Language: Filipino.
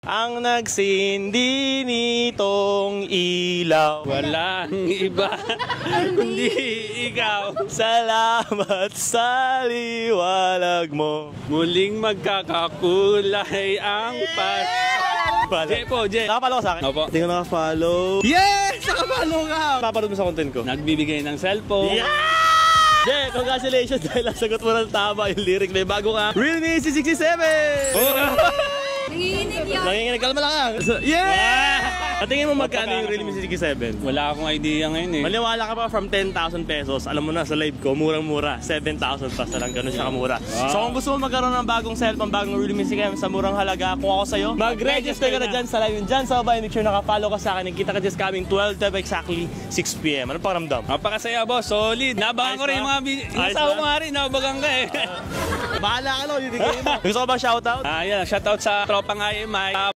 ang nagsindi nitong ilaw. Walang iba, kundi ikaw. Salamat sa liwanag mo. Muling magkakakulay ang Jay. Nakapalo ka sa akin? Opo. Hindi ko nakapalo. Yes! Nakapalo ka! Papanood mo sa content ko. Nagbibigay ng cellphone. Yeah! Jay, congratulations dahil nasagot mo ng tama yung lyric. May bago ka. Realme C67! Nanginginig yun. Nanginginig. Kalma lang. Yeah! At tingin mo magkano yung Realme C67? Wala akong idea ngayon eh. Maniwala ka pa from 10,000 pesos. Alam mo na sa live ko, murang-mura. 7,000 plus na lang. Ganun siya kamura. Wow. So kung gusto mo magkaroon ng bagong cellphone, bagong Realme C67 sa murang halaga, kung ako sa'yo, mag-register ka na dyan sa live yun. Dyan sa baba, make sure nakapollow ka sa akin. Kita ka just coming 12 to exactly 6 PM. Ano pa ramdam? Napakasaya boss, solid. Nabagan ko rin yung mga nasawa ko nga rin, nabagan ka eh. Bahala ka lang, hindi kayo mo. Gusto ko ba shoutout? Shoutout sa tropang IMI.